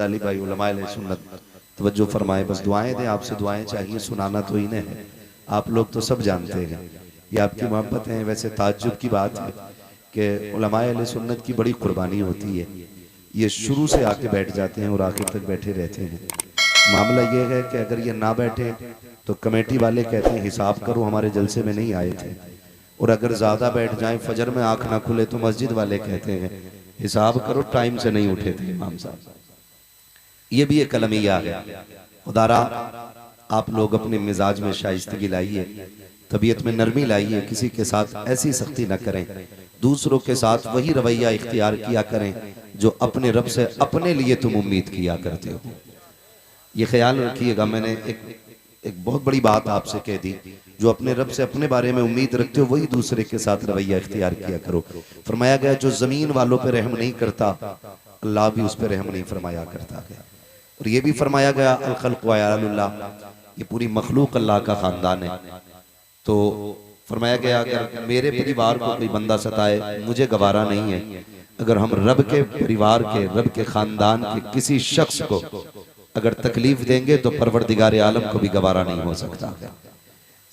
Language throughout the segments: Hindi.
अली भाई उलमाए सुन्नत तवज्जो फरमाए, बस दुआएं दें, आपसे दुआएं चाहिए, सुनाना तो इन्हें है, आप लोग तो सब जानते हैं, ये आपकी मोहब्बत है। वैसे ताज्जुब की बात है कि उलमाए सुन्नत की बड़ी कुर्बानी होती है, ये शुरू से आके बैठ जाते हैं और आखिर तक बैठे रहते हैं। मामला ये है कि अगर ये ना बैठे तो कमेटी वाले कहते हैं हिसाब करो, हमारे जलसे में नहीं आए थे, और अगर ज़्यादा बैठ जाएं, फजर में आंख ना खुले तो मस्जिद वाले कहते हैं हिसाब करो, टाइम से नहीं उठे थे इमाम साहब। ये भी एक कलमिया है। खुदारा आप लोग अपने मिजाज में शाइस्तगी लाइए, तबीयत में नरमी लाइए, किसी के साथ ऐसी सख्ती ना करें, दूसरों के साथ वही रवैया इख्तियार किया करें जो अपने रब से अपने लिए तुम उम्मीद किया करते हो। ये ख्याल रखिएगा, मैंने एक बहुत बड़ी बात आपसे कह दी, जो अपने रब से अपने बारे में उम्मीद रखते हो वही दूसरे के साथ रवैया इख्तियार किया करो। फरमाया गया जो जमीन वालों पे रहम नहीं करता, अल्लाह भी उस पर रहम नहीं फरमाया करता है। और ये भी फरमाया गया अल खल्क़ु अयालुल्लाह, ये पूरी मखलूक अल्लाह का खानदान है। तो फरमाया गया अगर मेरे परिवार को कोई बंदा सताए मुझे गवारा नहीं है, अगर हम रब के परिवार के, रब के खानदान के किसी शख्स को अगर तकलीफ देंगे तो परवरदिगार आलम को भी गवारा नहीं हो सकता।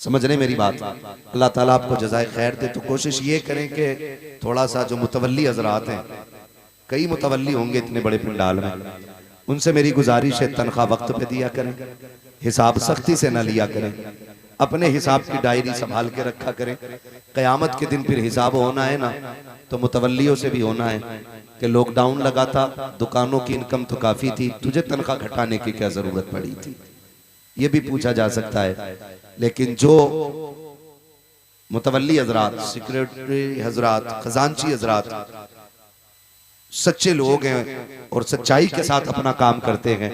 समझ रहे मेरी बात? अल्लाह ताला आपको जज़ाए खैर दे। तो कोशिश ये करें कि थोड़ा सा जो मुतवल्ली हजरात हैं, कई मुतवल्ली होंगे इतने बड़े पंडाल में, उनसे मेरी गुजारिश है तनख्वाह वक्त पे दिया करें, हिसाब सख्ती से ना लिया करें, अपने हिसाब की डायरी संभाल के रखा करें। क़यामत के दिन फिर हिसाब होना है ना, तो मुतवल्लियों से भी होना है कि लॉकडाउन लगा था, दुकानों की इनकम तो काफी थी, तुझे तनख्वाह घटाने की क्या जरूरत पड़ी थी, ये भी पूछा जा सकता है। लेकिन जो मुतवल्ली हजरात, सेक्रेटरी हजरात, खजांची हजरात सच्चे लोग हैं और सच्चाई के साथ अपना काम करते हैं,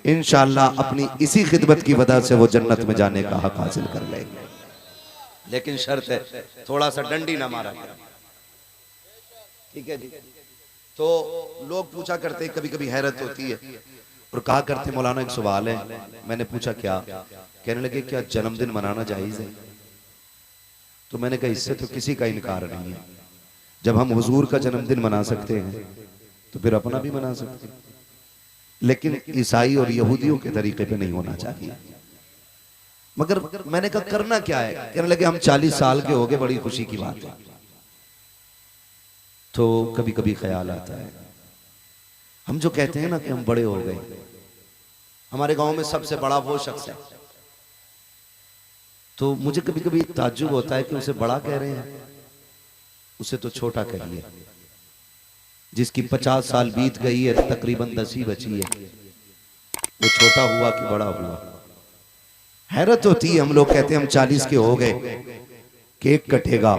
इंशाअल्लाह अपनी इसी खिदमत की वजह से वो जन्नत में जाने का हक हासिल कर लेंगे। लेकिन शर्त है थोड़ा सा डंडी ना मारा करें, ठीक है जी? तो लोग पूछा करते हैं, कभी कभी हैरत होती है और कहा करते मौलाना एक सवाल है। मैंने पूछा क्या? कहने लगे क्या जन्मदिन मनाना जायज है? तो मैंने कहा इससे तो किसी का इनकार नहीं है, जब हम हुजूर का जन्मदिन मना सकते हैं तो फिर अपना भी मना सकते हैं, लेकिन ईसाई और यहूदियों के तरीके पे नहीं होना चाहिए। मगर मैंने कहा करना क्या है? कहने लगे हम 40 साल के हो गए, बड़ी खुशी की बात है। तो कभी कभी ख्याल आता है, हम जो कहते हैं ना कि हम बड़े हो गए, हमारे गांव में सबसे बड़ा वो शख्स है, तो मुझे कभी कभी ताज्जुब होता है कि उसे बड़ा कह रहे हैं, उसे तो छोटा कहिए। जिसकी 50 साल बीत गई है, तकरीबन 10 ही बची है, वो छोटा हुआ कि बड़ा हुआ? हैरत होती है, हम लोग कहते हैं हम 40 के हो गए, केक कटेगा,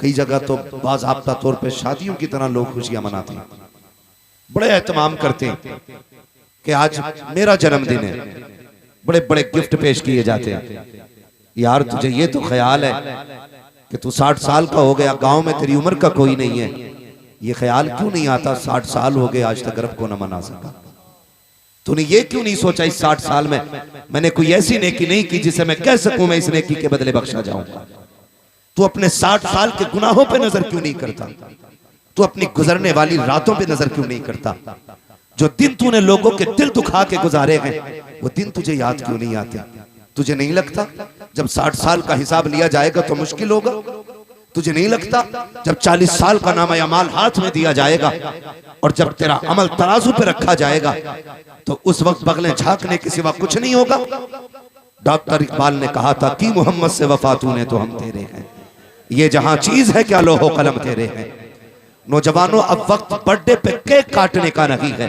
कई जगह तो बाज़ाब्ता तौर पे शादियों की तरह लोग खुशियां मनाते हैं, बड़े एहतमाम करते हैं कि आज मेरा जन्मदिन है, बड़े बड़े गिफ्ट पेश किए जाते हैं। यार तुझे ये तो ख्याल है कि तू 60 साल का हो गया, गांव में तेरी उम्र का कोई नहीं है, ये ख्याल क्यों नहीं आता 60 साल हो गए आज तक रब को न मना सका? तूने ये क्यों नहीं सोचा इस 60 साल में मैंने कोई ऐसी नेकी नहीं की जिसे मैं कह सकूं मैं इस नेकी के बदले बख्शा जाऊंगा? तू अपने 60 साल के गुनाहों पे नजर क्यों नहीं करता? तू अपनी गुजरने वाली रातों पे नजर क्यों नहीं करता? जो दिन तूने लोगों के दिल दुखा के गुजारे हैं, वो दिन तुझे याद क्यों नहीं आते? तुझे नहीं लगता जब 60 साल का हिसाब लिया जाएगा तो मुश्किल होगा? तुझे नहीं लगता जब 40 साल का नामा अमाल हाथ में दिया जाएगा और जब तेरा अमल तराजू पे रखा जाएगा तो उस वक्त बगलें झांकने के सिवा कुछ नहीं होगा? डॉक्टर इकबाल ने कहा था कि मोहम्मद से वफा तूने तो हम तेरे हैं, ये जहां चीज है क्या लोहो कलम तेरे हैं। नौजवानों अब वक्त बर्थडे पे केक काटने का नहीं है,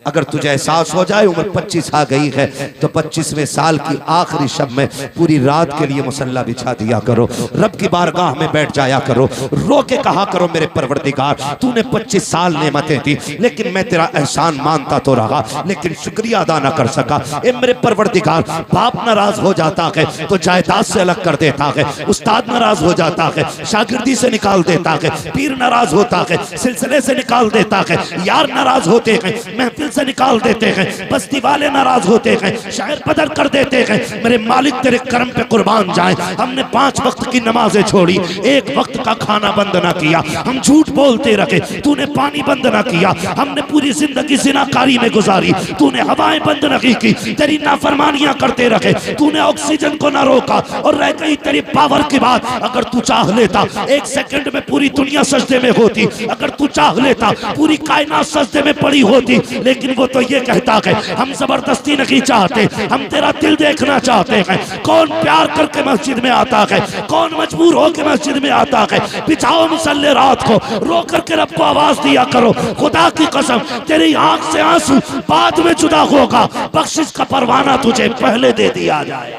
अगर तुझे एहसास हो जाए उम्र 25 आ गई है तो 25वें साल की आखिरी शब में पूरी रात के लिए मुसल्ला बिछा दिया करो, रब की बारगाह में बैठ जाया करो, रो के कहा करो मेरे परवरदिगार तूने 25 साल नेमतें दी, लेकिन मैं तेरा एहसान मानता तो रहा लेकिन शुक्रिया अदा न कर सका। ए मेरे परवरदिगार, बाप नाराज हो जाता है तो जायदाद से अलग कर देता है, उस्ताद नाराज हो जाता है शागिर्दी से निकाल देता है, पीर नाराज होता है है, सिलसिले से निकाल देता है। यार नाराज होते हैं, महफिल से निकाल देते हैं। बस्ती वाले नाराज होते हैं, शायर बदर कर देते हैं। मेरे मालिक तेरे करम पे कुर्बान जाए, हमने 5 वक्त की नमाजें छोड़ी, 1 वक्त का खाना बंद ना किया, हम झूठ बोलते रहे, तूने पानी बंद ना किया, हमने पूरी जिंदगी जिनाकारी में गुजारी, तूने हवाएं बंद नहीं की, तेरी नाफरमानियां करते रहे, तूने ऑक्सीजन को ना रोका और रह गई तेरी पावर की बात। अगर तू चाह लेता 1 सेकंड में पूरी दुनिया सजदे में होती, अगर तू चाह लेता पूरी कायनात सजदे में पड़ी होती, लेकिन वो तो ये कहता है हम जबरदस्ती नहीं चाहते, हम तेरा दिल देखना चाहते हैं। कौन प्यार करके मस्जिद में आता है, कौन मजबूर होकर मस्जिद में आता है। बिछाओ मुसल्ले रात को, रो करके रब को आवाज दिया करो, खुदा की कसम तेरी आंख से आंसू बाद में जुदा होगा, बख्शिश का परवाना तुझे पहले दे दिया जाए।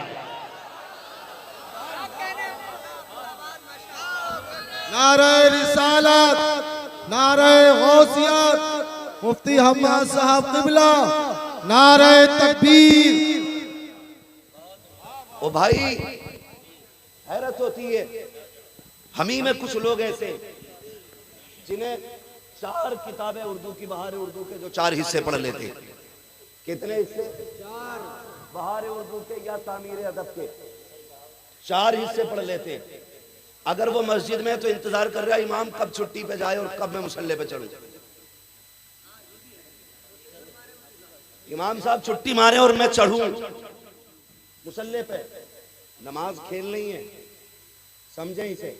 नारे रिसालत, नारे गौसियत, मुफ्ती हम्माद साहब किबला, नारे तकबीर। ओ भाई हैरत होती है, हम ही में कुछ लोग ऐसे जिन्हें 4 किताबें उर्दू की, बहार उर्दू के जो 4 हिस्से पढ़ लेते। कितने हिस्से? 4। बहार उर्दू के या तामीर अदब के 4 हिस्से पढ़ लेते। अगर वो मस्जिद में तो इंतजार कर रहा है इमाम कब छुट्टी पे जाए और कब मैं मुसल्ले पे चढ़ूं। इमाम साहब छुट्टी मारे और मैं चढ़ूं मुसल्ले पे। नमाज खेल नहीं है, समझे इसे,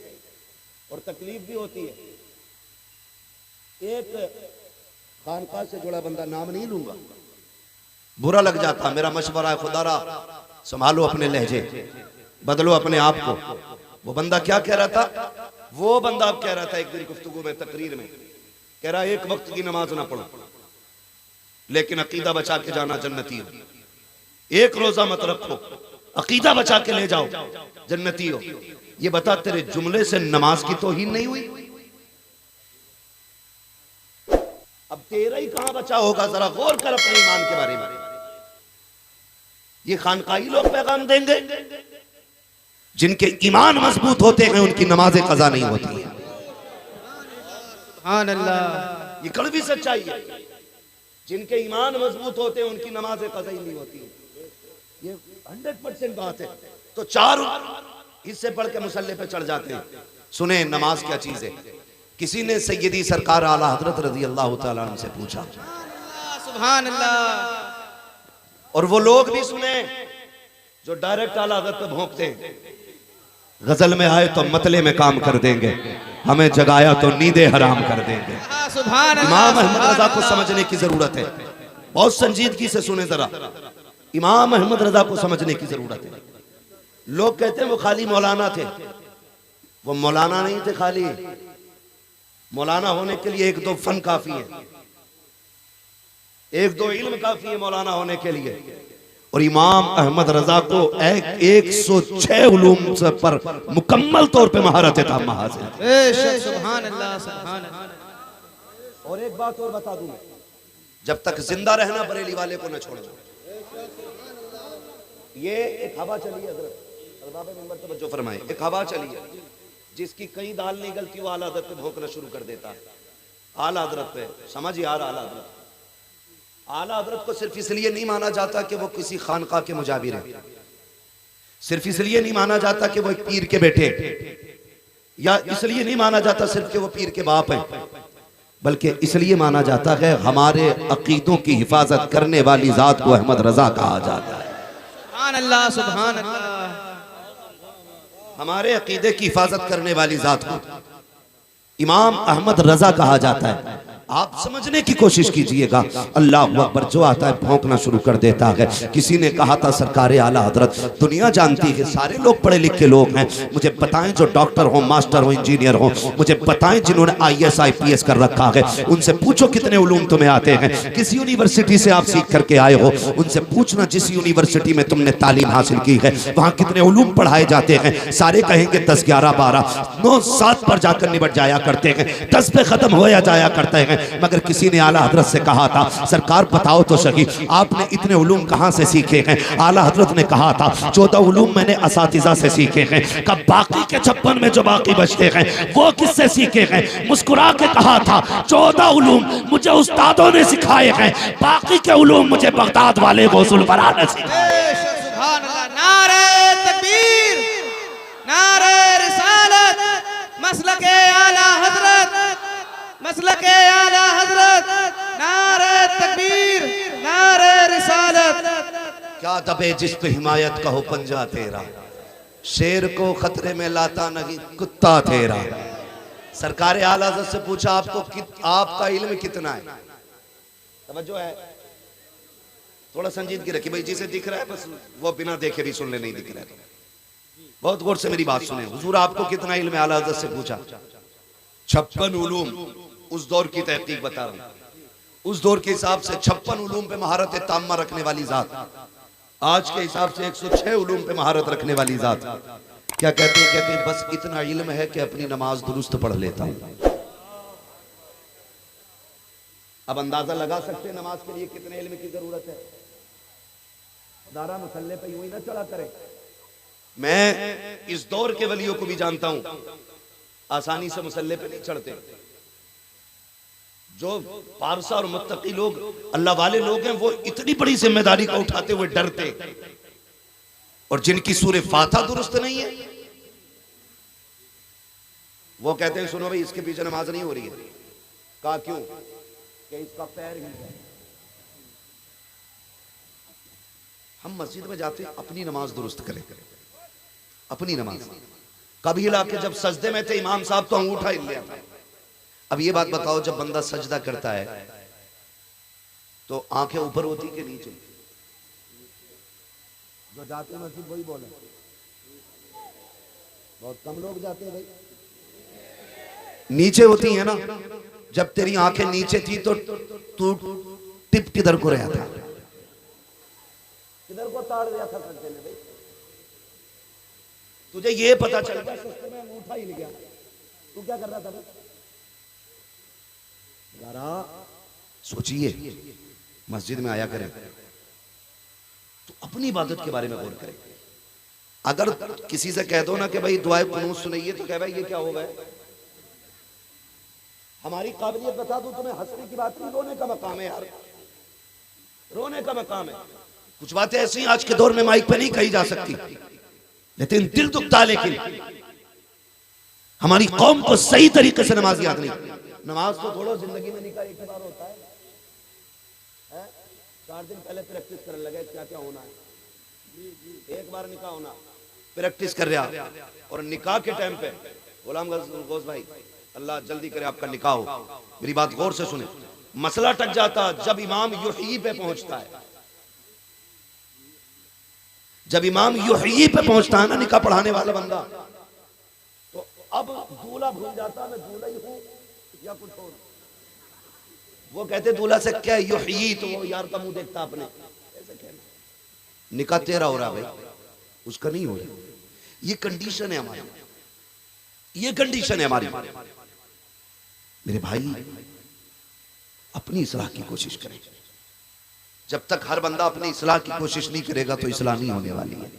और तकलीफ भी होती है। एक खानका से जुड़ा बंदा, नाम नहीं लूंगा, बुरा लग जाता, मेरा मशवरा है, खुदारा संभालो अपने लहजे, बदलो अपने आप को। वो बंदा क्या कह रहा था? वो बंदा कह रहा था एक दिन गुफ्तगू में, तकरीर में, कह रहा 1 वक्त की नमाज ना पढ़ो लेकिन अकीदा बचा के जाना जन्नती हो। 1 रोजा मत रखो, अकीदा बचा के ले जाओ, जन्नती हो। ये बता तेरे जुमले से नमाज की तौहीन नहीं हुई? अब तेरा ही कहां बचा होगा, जरा गौर कर अपने ईमान के बारे में। ये खानकाही लोग पैगाम देंगे, जिनके ईमान मजबूत होते हैं उनकी नमाजें कज़ा नहीं होती है। सुभान अल्लाह, ये कड़वी सच्चाई है। जिनके ईमान मजबूत होते हैं उनकी नमाजें कज़ा ही नहीं होती है। ये 100% बात है। तो 4 हिस्से पढ़ के मुसल्ले पे चढ़ जाते हैं। सुने नमाज क्या चीज है। किसी ने सैयदी सरकार आला हजरत रज़ी अल्लाह तआला अन्हु से पूछा, सुभान अल्लाह, और वो लोग भी सुने जो डायरेक्ट आला हजरत पे भोंकते हैं, गजल में आए तो मतले में काम कर देंगे, हमें जगाया तो नींदे हराम कर देंगे। इमाम अहमद रजा को समझने की जरूरत है, बहुत संजीदगी से सुने जरा। इमाम अहमद रजा को समझने की जरूरत है। लोग कहते हैं वो खाली मौलाना थे, वो मौलाना नहीं थे। खाली मौलाना होने के लिए 1-2 फन काफी है, 1-2 इल्म काफी है मौलाना होने के लिए। और इमाम अहमद रजा को 106 उलूम पर मुकम्मल तौर पे महारत ताम्मा हासिल है। सुभान अल्लाह, सुभान अल्लाह। और एक बात और बता दूं, जब तक जिंदा रहना बरेली वाले को न छोड़ना। ये एक हवा चली है, तवज्जो फरमाए, एक हवा चली है जिसकी कई दाल नहीं गलती, वो आला हज़रत पे भौंकना शुरू कर देता है। आला हज़रत पे समझ यार, आला हज़रत, आला हज़रत को सिर्फ इसलिए नहीं माना जाता कि वो किसी खानका के मुजाबिर है, सिर्फ इसलिए नहीं माना जाता कि वो एक पीर के बेटे, या इसलिए नहीं माना जाता सिर्फ कि वो पीर के बाप है, बल्कि इसलिए माना जाता है हमारे अकीदों की हिफाजत करने वाली जात को अहमद रजा कहा जाता है। सुभान अल्लाह, सुभान अल्लाह। हमारे अकीदे की हिफाजत करने वाली जात को इमाम अहमद रजा कहा जाता है। आप समझने की कोशिश कीजिएगा। अल्लाह अकबर, जो आता है भौंकना शुरू कर देता है। किसी ने कहा था सरकार आला हजरत, दुनिया जानती है सारे लोग पढ़े लिखे लोग हैं, मुझे बताएं जो डॉक्टर हो, मास्टर हो, इंजीनियर हो, मुझे बताएं जिन्होंने IAS IPS कर रखा है, उनसे पूछो कितने उलूम तुम्हें आते हैं। किस यूनिवर्सिटी से आप सीख करके आए हो, उनसे पूछना जिस यूनिवर्सिटी में तुमने तालीम हासिल की है वहाँ कितने उलूम पढ़ाए जाते हैं। सारे कहेंगे 10, 11, 12, 9, 7 पर जाकर निबट जाया करते हैं, 10 पे खत्म होया जाया करते हैं। मगर किसी ने आला हजरत से कहा था सरकार बताओ तो सही आपने इतने उलूम कहाँ से सीखे हैं। आला हजरत ने कहा था 14 उलूम मैंने असातिज़ा से सीखे हैं। कब बाकी के 56 में जो बाकी बचते हैं वो किससे सीखे हैं? मुस्कुरा के कहा था 14 उलूम मुझे उस्तादों ने सिखाए हैं, बाकी के उलूम मुझे बगदाद वाले गौसुल बरा ने सिखाए। सुभान अल्लाह। नारे तकबीर, नारे रिसालत, मसलके आला हजरत, मसलके आला हजरत, नारे तकबीर, नारे रिसालत। क्या दबे जिस पे हिमायत का हो पंजा तेरा, शेर को खतरे में लाता नहीं कुत्ता तेरा। सरकार आला हज़रत से पूछा आपका इल्म कितना है? तवज्जो है, थोड़ा संजीदगी रखिए भाई, जिसे दिख रहा है बस वो बिना देखे भी सुन ले, नहीं दिख रहा है बहुत गौर से मेरी बात सुने। हुजूर आपको कितना इल्म है? आला हज़रत से पूछा। 56 उलूम, उस दौर की तहकीक बता रहा हूं, उस दौर के हिसाब से 56 उलूम पे महारत ताम्मा रखने वाली जात, आज के हिसाब से 106 उलूम पे महारत रखने वाली जात क्या कहते हैं? कहते हैं बस इतना इल्म है कि अपनी नमाज दुरुस्त पढ़ लेता हूं। अब अंदाजा लगा सकते हैं नमाज के लिए कितने इल्म की जरूरत है। दारा मुसल्ले पे यूं ही ना चढ़ा करे। मैं इस दौर के वलियों को भी जानता हूं, आसानी से मुसल्ले पे नहीं चढ़ते। जो पारसा और मुत्तकी लोग, अल्लाह वाले लोग हैं, वो इतनी बड़ी जिम्मेदारी को उठाते हुए डरते, और जिनकी सूरे फातिहा दुरुस्त नहीं है वो कहते हैं सुनो भाई इसके पीछे नमाज नहीं हो रही है। कहा क्यों? कि इसका पैर ही है। हम मस्जिद में जाते हैं, अपनी नमाज दुरुस्त करें, अपनी नमाज। कभी इलाके जब सजदे में थे इमाम साहब तो अंगूठा हिल लिया था। अब ये बात बताओ, जब बंदा सजदा करता है तो आंखें ऊपर होती कि नीचे? जो जाते हैं मस्जिद वही बोले, बहुत कम लोग जाते हैं भाई। नीचे होती है ना। जब तेरी आंखें नीचे थी तो तू टिप किधर को रहा था? किधर को ताड़ रहा था सजदे में भाई? तुझे ये पता चल गया सजदे में अंगूठा हिल गया, तू क्या कर रहा था भाई? यारा सोचिए, मस्जिद में आया करें तो अपनी इबादत के बारे में गौर करें। अगर किसी से कह दो ना कि भाई दुआए कुनूत सुनाइए तो कह भाई ये क्या होगा? हमारी काबिलियत बता दूं तुम्हें, हंसने की बात नहीं, रोने का मकाम है यार, रोने का मकाम है। कुछ बातें ऐसी आज के दौर में माइक पे नहीं कही जा सकती, लेकिन दिल दुखता है। लेकिन हमारी कौम को सही तरीके से नमाज याद नहीं। नमाज तो थोड़ा जिंदगी में निकाह एक बार होता है? 4 दिन पहले प्रैक्टिस करने लगे क्या क्या होना है। एक बार निकाह होना, प्रैक्टिस कर रहा, और निकाह के टाइम पे गुलाम गौस भाई अल्लाह जल्दी करे आपका निकाह हो, मेरी बात गौर से सुने। मसला टक जाता जब इमाम युही पे पहुंचता है। जब इमाम युही पे पहुंचता है ना निकाह पढ़ाने वाला बंदा, तो अब दूल्हा भूल जाता मैं दूल्हा ही हूं या कुछ और। वो कहते दूल्हा से क्या युही, तो वो यार का मुंह देखता अपने, ऐसे कहना। निकाह तेरा हो रहा भाई, उसका नहीं हो रहा। ये कंडीशन है हमारी, ये कंडीशन है हमारी। मेरे भाई अपनी इस्लाह की कोशिश करें। जब तक हर बंदा अपनी इस्लाह की कोशिश नहीं करेगा तो इस्लाह नहीं होने वाली है।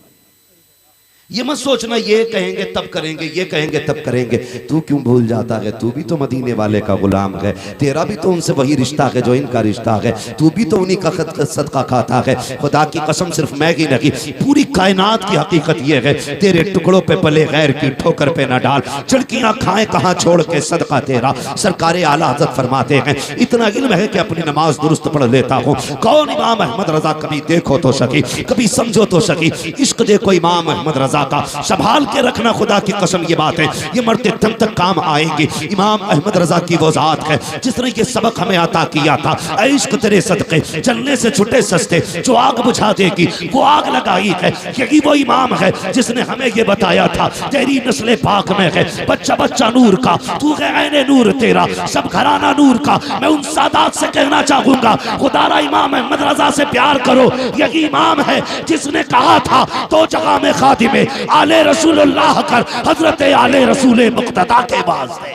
ये मत सोचना ये कहेंगे तब करेंगे, ये कहेंगे तब करेंगे। तू क्यों भूल जाता है? तू भी तो मदीने वाले का गुलाम है, तेरा भी तो उनसे वही रिश्ता है जो इनका रिश्ता है। तू भी तो उन्हीं का सदका खाता है। खुदा की कसम सिर्फ मैं ही नहीं, पूरी कायनात की हकीकत ये है, तेरे टुकड़ों पे पले गैर की ठोकर पे न डाल, चिड़कियां खाएं कहाँ छोड़ के सदका तेरा। सरकार आला हज़रत फरमाते हैं इतना इल्म है कि अपनी नमाज दुरुस्त पढ़ लेता हूँ। कौन इमाम अहमद रजा कभी देखो तो सकी, कभी समझो तो सकी। इश्क देखो इमाम अहमद रजा का, संभाल के रखना, खुदा की कसम ये बात है, ये मरते दम तक काम आएंगे। इमाम अहमद रजा की वो जात है जिसने ये सबक हमें अता किया था, इश्क तेरे सदके चलने से छुटे सस्ते, जो आग बुझा देगी वो आग लगाई है। यही वो इमाम है जिसने हमें ये बताया था तेरी नस्ल पाक में है बच्चा बच्चा नूर का, तू है ऐने नूर तेरा, सब घराना नूर का। मैं उन सादात से कहना चाहूंगा खुदारा इमाम अहमद रजा से प्यार करो। यही इमाम है जिसने कहा था तो जगह में खातिमे आले रसूलुल्लाह कर, हजरत आले रसूल मुक्तदा के वास्ते।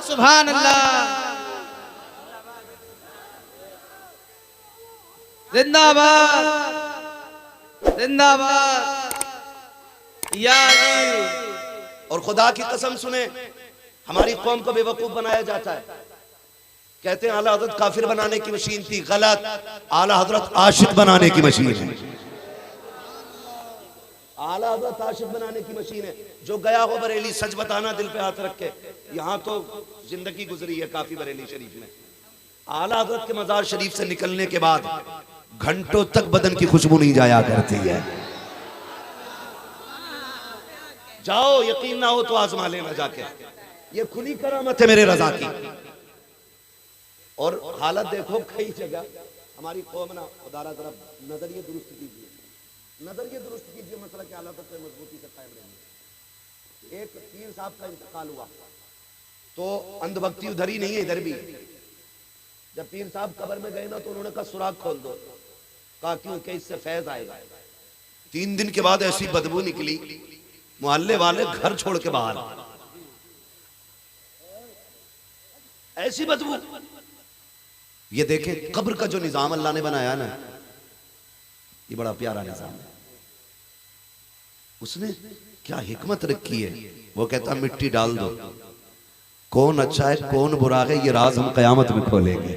सुभान अल्लाह, जिंदाबाद जिंदाबाद। या अली। और खुदा की कसम सुने, हमारी कौम को बेवकूफ बनाया जाता है। कहते हैं आला हजरत काफिर बनाने की मशीन थी, गलत। आला हजरत आशिक बनाने की मशीन है। आला हजरत आशिक बनाने की मशीन है। जो गया हो बरेली, सच बताना दिल पे हाथ रख के, यहाँ तो जिंदगी गुजरी है काफी बरेली शरीफ में। आला हजरत के मजार शरीफ से निकलने के बाद घंटों तक बदन की खुशबू नहीं जाया करती है। जाओ, यकीन ना हो तो आजमा लेना जाके, ये खुली करामत है मेरे रजा की। और हालत देखो कई जगह हमारी कौम ना, खुदारा तरफ नजरिए दुरुस्त कीजिए, नजरिए दुरुस्त कीजिए, मसला क्या हालत है, मजबूती से कायम रहिए। एक पीर साहब का इंतकाल हुआ तो अंधभक्ति उधर ही नहीं है, इधर भी। जब पीर साहब कब्र में गए ना तो उन्होंने कहा सुराख खोल दो। कहा क्यों? कि इससे फैज आएगा। 3 दिन के बाद ऐसी बदबू निकली, मोहल्ले वाले घर छोड़ के बाहर। ऐसी बदबू। ये देखें कब्र का जो निजाम अल्लाह ने बनाया ना, ये बड़ा प्यारा निजाम है। उसने क्या हिकमत रखी है। वो कहता मिट्टी डाल दो, कौन अच्छा है कौन बुरा है ये राज हम कयामत में खोलेंगे।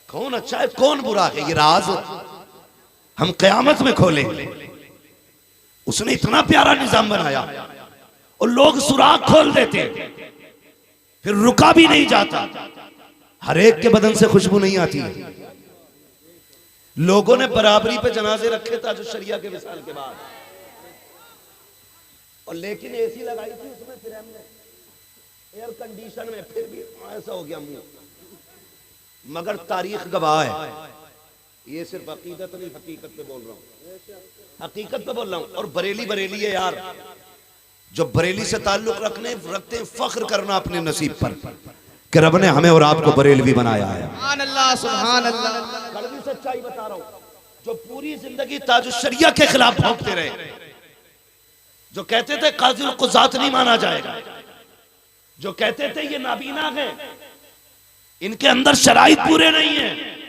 कौन अच्छा है कौन बुरा है ये राज हम कयामत में खोलेंगे। उसने इतना प्यारा निजाम बनाया और लोग सुराख खोल देते, फिर रुका भी नहीं जाता। हर एक के बदन से खुशबू नहीं आती है। लोगों ने बराबरी पे जनाजे रखे था जो शरिया के विसाल के बाद, और लेकिन एसी लगाई थी उसमें, फिर हमने एयर कंडीशन में, फिर भी ऐसा हो गया मुंह। मगर तारीख गवाह है, ये सिर्फ हकीकत नहीं, हकीकत पे बोल रहा हूँ, हकीकत पे बोल रहा हूँ। और बरेली बरेली है यार, जो बरेली से ताल्लुक रखते हैं, फख्र करना अपने नसीब पर कि रब ने हमें और आपको बरेलवी बनाया है। सुभान अल्लाह, सुभान अल्लाह। कड़वी सच्चाई बता रहा हूँ। जो पूरी जिंदगी ताजुश शरिया के खिलाफ भौंकते रहे, जो कहते थे काजिल कुज़ात नहीं माना जाएगा, जो कहते थे ये नाबीना है, इनके अंदर शराइत पूरे नहीं है,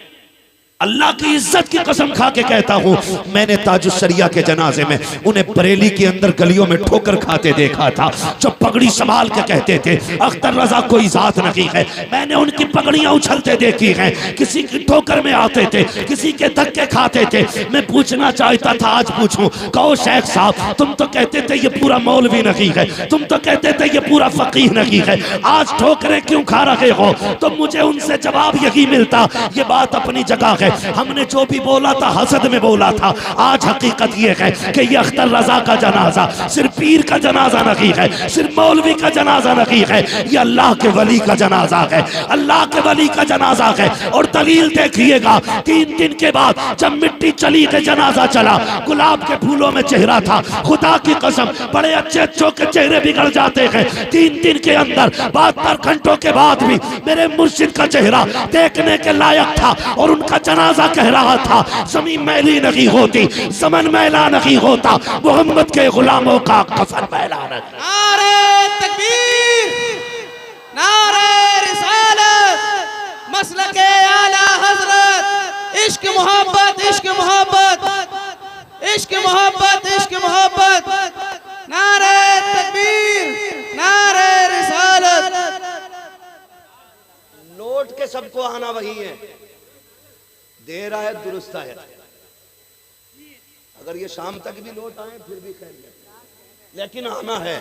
अल्लाह की इज्जत की कसम खा के कहता हूं, मैंने ताजुश शरिया के जनाजे में उन्हें बरेली के अंदर गलियों में ठोकर खाते देखा था। जो पगड़ी संभाल के कहते थे अख्तर रजा कोई जात नहीं है, मैंने उनकी पगड़ियां उछलते देखी हैं। किसी की ठोकर में आते थे, किसी के धक्के खाते थे। मैं पूछना चाहता था, आज पूछूं, कहो शेख साहब, तुम तो कहते थे ये पूरा मौलवी नहीं है, तुम तो कहते थे ये पूरा फकीह नहीं है, आज ठोकरें क्यों खा रहे हो? तो मुझे उनसे जवाब यही मिलता, ये बात अपनी जगह है, हमने जो भी बोला था हसद में बोला था। आज हकीकत यह है कि ये अख्तर रजा का जनाजा सिर्फ पीर का जनाजा नहीं है, सिर्फ मौलवी का जनाजा नहीं है, ये अल्लाह के वली का जनाजा है, अल्लाह के वली का जनाजा है। और दलील देखिएगा, 3 दिन के बाद जब मिट्टी चली के जनाजा चला, गुलाब के फूलों में चेहरा था। खुदा की कसम, बड़े अच्छे अच्छों के चेहरे बिगड़ जाते हैं 3 दिन के अंदर। 72 घंटों के बाद भी मेरे मुर्शिद का चेहरा देखने के लायक था। और उनका जनाजा कह रहा था, ज़मीन मैली नहीं होती, ज़मन मैला नहीं होता, मोहम्मद के गुलामों का कफन मैला नहीं। नारे तकबीर, नारे रिसालत, मसलके आला हजरत, इश्क मोहब्बत, इश्क मोहब्बत, इश्क मोहब्बत, इश्क मोहब्बत। नारे तकबीर, नारे रिसालत। लौट के सबको आना वही है, देर आए दुरुस्त आए। अगर ये शाम तक भी लौट आए फिर भी खैर, लेकिन आना है,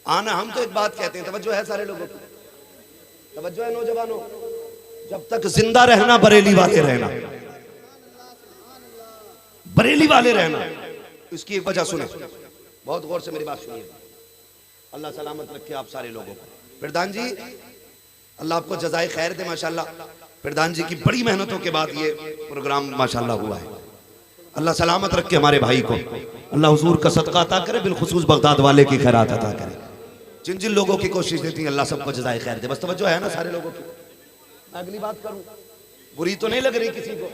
आना। हम तो एक बात कहते हैं, तवज्जो है सारे लोगों की, तवज्जो है नौजवानों, जब तक जिंदा रहना बरेली वाले रहना, बरेली वाले रहना। इसकी एक वजह सुने, बहुत गौर से मेरी बात सुनिए। अल्लाह सलामत रखे आप सारे लोगों को। प्रधान जी, अल्लाह आपको जज़ाए खैर दे। माशाल्लाह, प्रधान जी की बड़ी मेहनतों के बाद ये प्रोग्राम माशाल्लाह हुआ है। अल्लाह सलामत रखे हमारे भाई को, अल्लाह हुजूर का सदका अता करे, बिलखुसूस बगदाद वाले की खैरात अता करे। जिन जिन लोगों की कोशिश देती है, अल्लाह सबको जज़ाए खैर दे। बस तवज्जो है ना सारे लोगों की। अगली बात करूं, बुरी तो नहीं लग रही किसी को,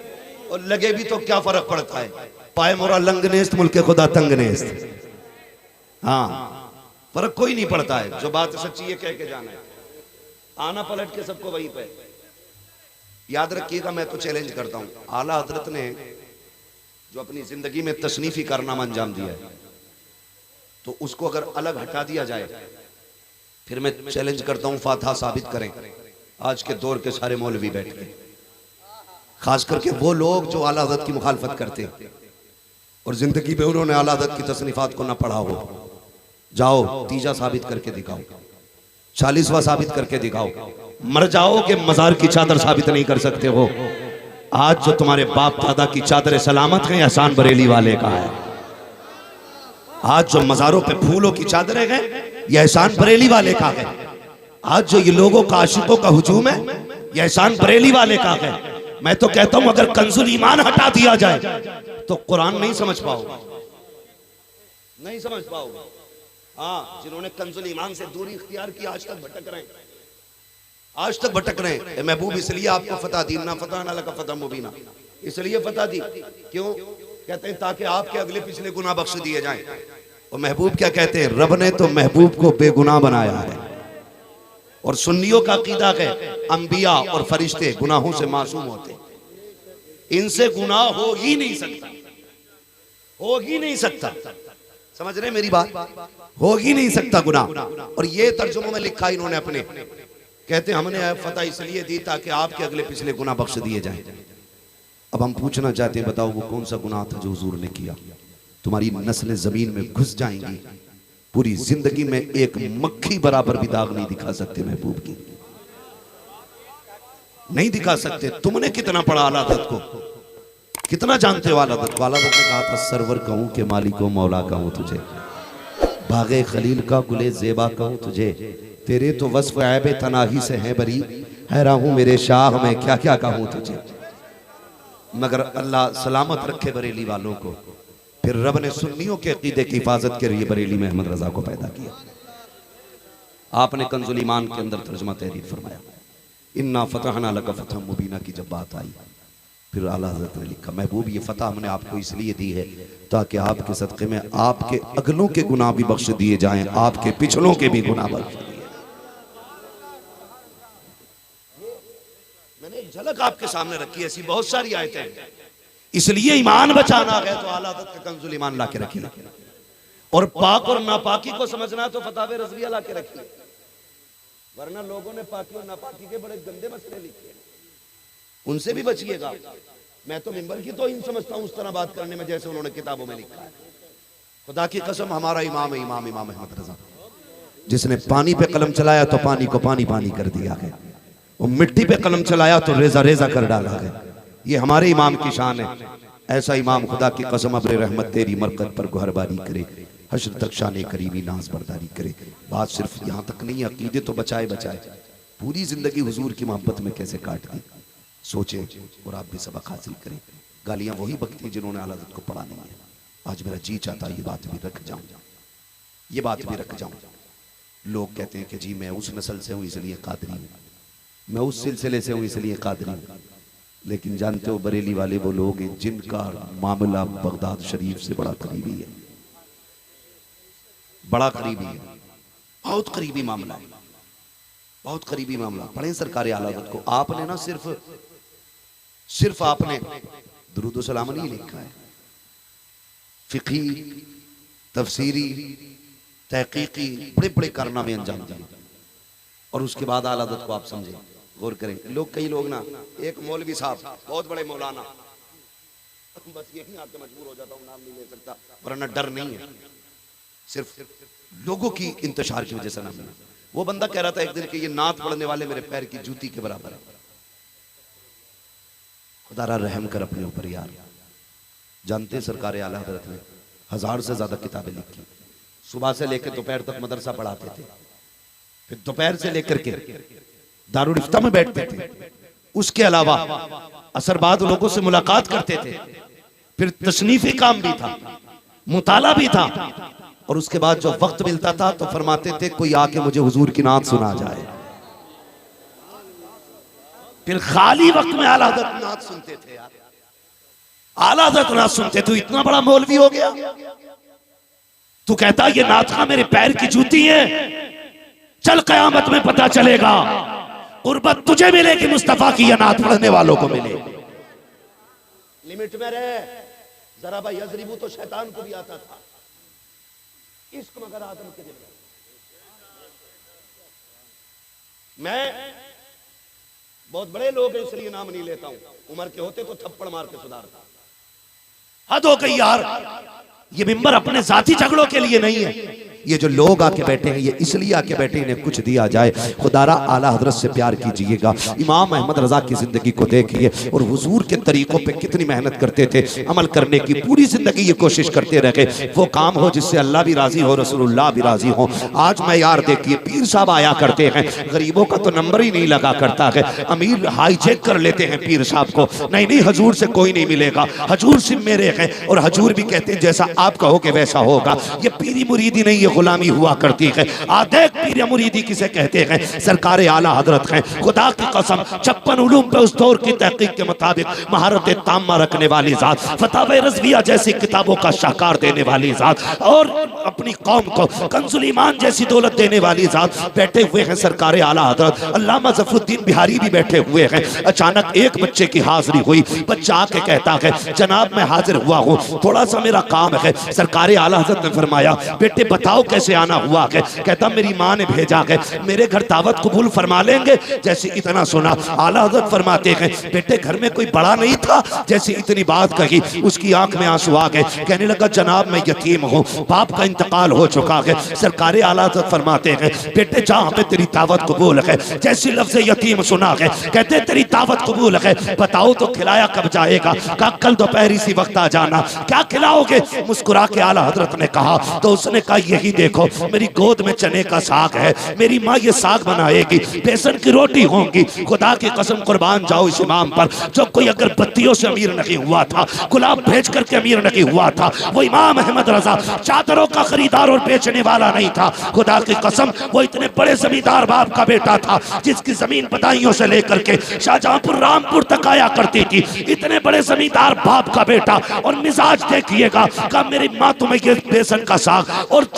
और लगे भी तो क्या फर्क पड़ता है। पाए मोरा लंग नेस्त, मुल्के खुदा तंग नेस्त। हाँ, फर्क कोई नहीं पड़ता है। जो बात सच्ची है कह के जाना है, आना पलट के सबको वहीं पे। याद रखिएगा, मैं तो चैलेंज करता हूं, आला हजरत ने जो अपनी जिंदगी में तसनीफी कारनामा अंजाम दिया है, तो उसको अगर अलग हटा दिया जाए, फिर मैं चैलेंज करता हूं फातिहा साबित करें आज के दौर के सारे मौलवी बैठ के, खास करके वो लोग जो आला हज़रत की मुखालफत करते हैं और जिंदगी में उन्होंने आला हज़रत की तसनीफात को ना पढ़ा हो। जाओ तीजा साबित करके दिखाओ, 40वां साबित करके दिखाओ, मर जाओ कि मजार की चादर साबित नहीं कर सकते हो। आज जो तुम्हारे बाप दादा की चादर सलामत है, एहसान बरेली वाले का है। आज जो मजारों पे फूलों की चादरें हैं, यह एहसान बरेली वाले का है। आज जो ये लोगों का आशिकों का हुजूम है, यह एहसान बरेली वाले का है। मैं तो कहता हूं अगर कंजुल ईमान हटा दिया जाए तो कुरान नहीं समझ पाओगे, नहीं समझ पाओगे। हाँ, जिन्होंने कंजुल ईमान से दूरी इख्तियार की आज तक भटक रहे हैं, आज तक भटक रहे हैं। महबूब इसलिए आपको फतह दी, ना फतह ना लका फतह मुबीना, इसलिए फतह दी। क्यों कहते हैं? ताकि आपके अगले पिछले गुनाह बख्श दिए जाएं। और महबूब क्या कहते हैं? रब ने तो महबूब को बेगुनाह बनाया है। और सुन्नियों का अकीदा है अंबिया और फरिश्ते गुनाहों से मासूम होते, इनसे गुनाह हो ही नहीं सकता, हो ही नहीं सकता। समझ रहे मेरी बात? हो ही नहीं सकता गुनाह। और ये तर्जुमों में लिखा इन्होंने अपने, कहते हमने फतह इसलिए दी ताकि आपके अगले पिछले गुनाह बख्श दिए जाएं। अब हम पूछना चाहते हैं, बताओ वो कौन सा गुनाह था जो हुजूर ने किया? तुम्हारी नस्लें जमीन में घुस जाएंगी, पूरी जिंदगी में एक मक्खी बराबर भी दाग नहीं दिखा सकते महबूब की, नहीं दिखा सकते। तुमने कितना पढ़ा आला हज़रत को, कितना जानते हो आला हज़रत को? आला हज़रत ने कहा था सरवर कहूं के मालिको मौला कहूं तुझे, बागे खलील का गुले जेबा कहूं तुझे, तेरे तो वस्फ ऐब तनाही से है बरी, हैरान हूं मेरे शाह मैं क्या क्या कहूं तुझे। मगर अल्लाह सलामत रखे बरेली वालों को। फिर रब ने सुन्नियों के अकीदे की हिफाजत के लिए बरेली में अहमद रजा को पैदा किया। आपने कंजुल ईमान के अंदर तर्जुमा तहरीर फरमाया, इन्ना फतहना लका फतह मुबीना की जब बात आई, फिर आला हज़रत ने लिखा, महबूब ये फतह हमने आपको इसलिए दी है ताकि आपके सदक़े में आपके अगलों के गुनाह भी बख्श दिए जाएं, आपके पिछलों के भी गुनाह बख्श दिए। मैंने एक झलक आपके सामने रखी है, ऐसी बहुत सारी आयतें हैं। इसलिए ईमान बचाना है तो आला हज़रत का कंजुल ईमान ला के रखिए, और पाक और नापाकी को समझना तो फतावे रज़विया ला के रखिए, वरना लोगों ने पाकी और नापाकी के बड़े गंदे मसले लिखे हैं, उनसे भी बचिएगा। मैं तो मिंबर की तौहीन समझता हूं उस तरह बात करने में जैसे उन्होंने किताबों में लिखा है। खुदा की कसम हमारा इमाम है इमाम अहमद रजा, जिसने पानी पे कलम चलाया तो पानी को पानी पानी कर दिया है, और मिट्टी पे कलम चलाया तो रेजा रेजा कर डाला है। ये हमारे इमाम की शान है। ऐसा इमाम खुदा की कसम अब्र रहमत तेरी मरकत पर गुहरबारी करे, हश्र तक शान करीमी नाज बरदारी करे। बात सिर्फ यहाँ तक नहीं, अकीदे तो बचाए बचाए, पूरी जिंदगी हुजूर की मोहब्बत में कैसे काट दी। सोचे और आप भी सबक हासिल करें। गालियां वही बकती जिन्होंने आला हज़रत को पढ़ा नहीं है। आज मेरा जी चाहता ये बात भी रख जाऊं, ये बात भी रख जाऊं। लोग कहते हैं कि जी मैं उस नस्ल से हूं इसलिए कादरी हूं, मैं उस सिलसिले से हूं इसलिए कादरी हूं। लेकिन जानते हो बरेली वाले वो लोग हैं जिनका मामला बगदाद शरीफ से बड़ा करीबी है, बड़ा करीबी है, बहुत करीबी मामला है, बहुत करीबी मामला। पढ़े सरकार आला हज़रत को। आपने ना सिर्फ आपने दुरूद सलाम नहीं लिखा है, फिक़ी तफसीरी तहकीकी बड़े बड़े कारनामे अंजाम दिए, और उसके बाद आला हज़रत को आप समझे, गौर करें। लोग कई लोग ना, एक मौलवी साहब बहुत बड़े मौलाना, बस यही आके मजबूर हो जाता हूँ, नाम नहीं ले सकता वरना डर नहीं है, सिर्फ लोगों की इंतशार की वजह से नाम लेना। वो बंदा कह रहा था एक दिन कि ये नात पढ़ने वाले मेरे पैर की जूती के बराबर है। खुदा रहम कर अपने ऊपर यार। जानते सरकार आला हज़रत ने 1000 से ज्यादा किताबें लिखी, सुबह से लेकर दोपहर तक मदरसा पढ़ाते थे, फिर दोपहर से लेकर के दारुल इफ्ता में बैठते थे, उसके अलावा असर बाद लोगों से मुलाकात करते थे, फिर तसनीफी काम भी था, मुताला भी था, और उसके बाद जो वक्त मिलता था तो फरमाते थे कोई आके मुझे हुजूर की नात सुना जाए। फिर खाली वक्त में आला हज़रत नात सुनते थे यार, आला हज़रत नात सुनते थे। इतना बड़ा मौलवी हो गया, तू कहता ये नात खा मेरे पैर की जूती है। चल कयामत में पता चलेगा, कुर्बत तुझे मिलेगी मुस्तफा की या नात पढ़ने वालों को मिले। लिमिट में रहे, जरा भाई यजरिबू तो शैतान को भी आता था, इश्क मगर आदम के दिल में। मैं बहुत बड़े लोग हैं इसलिए नाम नहीं लेता हूं, उम्र के होते तो थप्पड़ मार के सुधारता। हद हो गई यार, ये मिंबर अपने जाती झगड़ों के लिए नहीं है, ये जो लोग आके बैठे हैं ये इसलिए आके बैठे इन्हें कुछ दिया जाए। खुदारा आला हजरत से प्यार कीजिएगा, इमाम अहमद रजा की जिंदगी को देखिए और हुजूर के तरीकों पे कितनी मेहनत करते थे, अमल करने की पूरी जिंदगी ये कोशिश करते रहे वो काम हो जिससे अल्लाह भी राजी हो, रसूलुल्लाह भी राजी हो। आज मैं यार देखिए पीर साहब आया करते हैं, गरीबों का तो नंबर ही नहीं लगा करता है, अमीर हाईजेक कर लेते हैं पीर साहब को, नहीं नहीं हजूर से कोई नहीं मिलेगा, हजूर सिर्फ मेरे हैं, और हजूर भी कहते हैं जैसा आप कहोगे वैसा होगा। ये पीरी मुरीदी नहीं, ये गुलामी हुआ करती है। आधे पीर मुरीदी किसे कहते हैं? सरकार आला हजरत हैं, खुदा की कसम 56 उलूम पे उस दौर की तहकीक के मुताबिक महारत तामा रखने वाली जात, फतावे रज़विया जैसी किताबों का शाहकार देने वाली जात, और अपनी कौम को कंजुल ईमान जैसी दौलत देने वाली जात बैठे हुए हैं सरकार आला हजरत। अल्लामा ज़फ़रुद्दीन बिहारी भी बैठे हुए हैं। अचानक एक बच्चे की हाजिरी हुई, बच्चा आके कहता है जनाब मैं हाजिर हुआ हूँ, थोड़ा सा मेरा काम है। सरकार आला हजरत ने फरमाया बेटे बताओ कैसे आना हुआ है? कहता मेरी माँ ने भेजा है, मेरे घर दावत कबूल फरमा लेंगे? जैसे इतना सुना आला हजरत फरमाते हैं बेटे घर में कोई बड़ा नहीं था? जैसे इतनी बात कही उसकी आंख में आंसू आ गए, कहने लगा जनाब मैं यतीम हूँ, बाप का इंतकाल हो चुका है। सरकार आला हजरत फरमाते हैं बेटे जहाँ पे तेरी दावत कबूल है, जैसे लफ्ज़ यतीम सुना है कहते तेरी दावत कबूल है, बताओ तो खिलाया कब जाएगा? कहा कल दोपहर इसी वक्त आ जाना। क्या खिलाओगे? मुस्कुरा के आला हजरत ने कहा, तो उसने कहा यही देखो मेरी गोद में चने का साग है, मेरी माँ ये साग बनाएगी, बेसन की रोटी होंगी। खुदा की कसम कुर्बान जाओ इस इमाम पर, जो कोई अगर बत्तियों से अमीर नहीं हुआ था, गुलाब भेज करके अमीर नहीं हुआ था, वो इमाम अहमद रजा चादरों का खरीदार और बेचने वाला नहीं था। खुदा की कसम वो इतने बड़े जमींदार बाप का बेटा था जिसकी जमीन बदायूं से लेकर के शाहजहांपुर रामपुर तक आया करती थी। इतने बड़े जमींदार बाप का बेटा, और मिजाज देखिएगा का मेरी माँ तुम्हें ये बेसन का साग और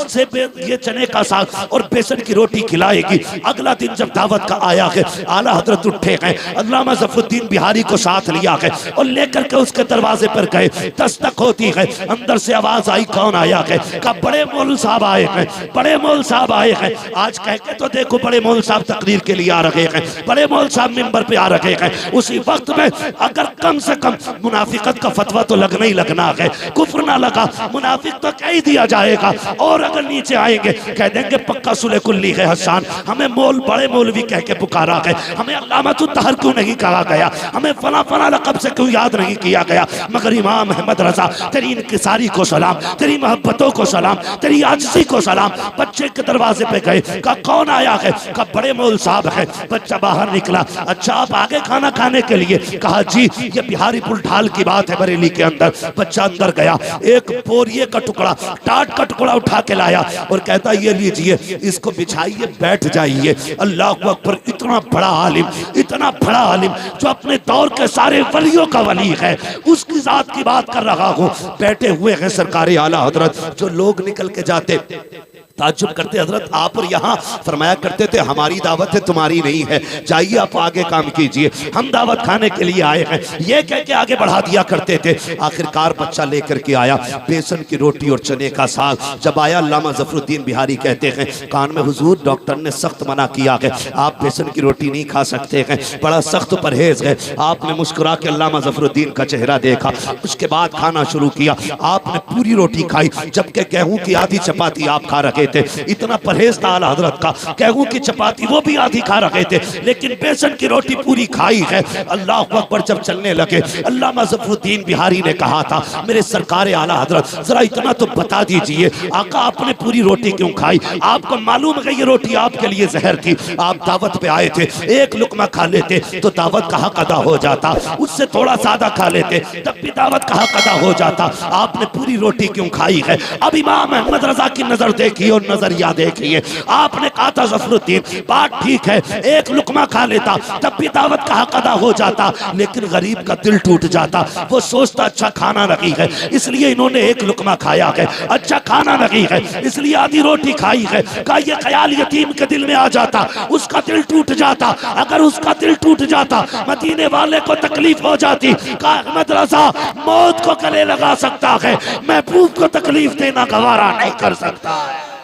ये चने का साग और बेसन की रोटी खिलाएगी। अगला दिन जब दावत का आया है, आला हजरत उठे गए, अल्लामा ज़फ़रुद्दीन बिहारी को साथ लिया है और लेकर के उसके दरवाजे पर गए। दस्तक होती है, अंदर से आवाज आई कौन आया है? का बड़े मौलवी साहब आए हैं, बड़े मौलवी साहब आए हैं। आज कह के तो देखो बड़े मौलवी साहब तकरीर के लिए आ रहे हैं, बड़े मौलवी साहब मिंबर पे आ रहे हैं। उसी वक्त में अगर कम से कम मुनाफिकत का फतवा तो लगना ही लगना है, कुफ्र ना लगा मुनाफिक तो कह ही दिया जाएगा। और अगर नीचे आएंगे कह देंगे पक्का सुले कुल्ली है हसन, हमें मोल बड़े मौलवी कह के पुकारा है, हमें अल्लामातुत तहर क्यों नहीं कहा गया, हमें फला फला लक़ब से क्यों याद नहीं किया गया। मगर इमाम अहमद रजा तेरी इनकिसारी को सलाम, तेरी मोहब्बतों को सलाम, तेरी आजिज़ी को सलाम। बच्चे के दरवाजे पे गए, कहा कौन आया है? कहा बड़े मौलवी साहब है। बच्चा बाहर निकला, अच्छा आप आगे खाना खाने के लिए? कहा जी ये बिहारी पुल ढाल की बात है बरेली के अंदर। बच्चा अंदर गया, एक बोरिए का टुकड़ा टाट का टुकड़ा उठा के लाया और कहता ये लीजिए इसको बिछाइए बैठ जाइए। अल्लाह अकबर, इतना बड़ा आलिम, इतना बड़ा आलिम जो अपने दौर के सारे वलियों का वली है, उसकी जात की बात कर रहा हूँ। बैठे हुए हैं सरकारी आला हजरत, जो लोग निकल के जाते ताज्जुब करते हजरत आप और यहाँ फरमाया करते थे हमारी दावत है तुम्हारी नहीं है, जाइए आप आगे काम कीजिए, हम दावत खाने के लिए आए हैं, ये कह के आगे बढ़ा दिया करते थे। आखिरकार बच्चा लेकर के आया बेसन की रोटी और चने का साग। जब आया अल्लामा ज़फ़रुद्दीन बिहारी कहते हैं कान में हुजूर डॉक्टर ने सख्त मना किया है, आप बेसन की रोटी नहीं खा सकते हैं, बड़ा सख्त परहेज है। आपने मुस्कुरा के अल्लामा ज़फ़रुद्दीन का चेहरा देखा, उसके बाद खाना शुरू किया। आपने पूरी रोटी खाई, जबकि गेहूं की आधी चपाती आप खा रहे थे। इतना परहेज था आला हजरत का, गेहूं की चपाती वो भी आधी खा रहे थे, लेकिन बेसन की रोटी पूरी खाई है। अल्लाह अकबर। जब चलने लगे अल्लामा ज़फ़रुद्दीन बिहारी ने कहा था मेरे सरकार आला हजरत जरा इतना तो बता दीजिए आका आपने पूरी रोटी क्यों खाई? आपको मालूम है ये रोटी आपके लिए जहर थी, आप दावत पे आए थे, एक लुकमा खा लेते तो दावत का हक अदा हो जाता, उससे थोड़ा सादा खा लेते तब भी दावत का हक अदा हो जाता, आपने पूरी रोटी क्यों खाई है? अब इमाम अहमद रजा की नजर देखिए और नजरिया देखिए। आपने कहा था ज़फरुद्दीन बात ठीक है, एक लुकमा खा लेता तब भी दावत का हक अदा हो जाता, लेकिन गरीब का दिल टूट जाता। वो सोचता अच्छा खाना नहीं है इसलिए इन्होंने एक लुकमा खाया है, अच्छा खाना नहीं है इसलिए आधी रोटी खाई है। का ये ख्याल यतीम के दिल में आ जाता, उसका दिल टूट जाता। अगर उसका दिल टूट जाता, मदीने वाले को तकलीफ हो जाती। का अहमद रजा मौत को गले लगा सकता है, महबूब को तकलीफ देना गवारा नहीं कर सकता है।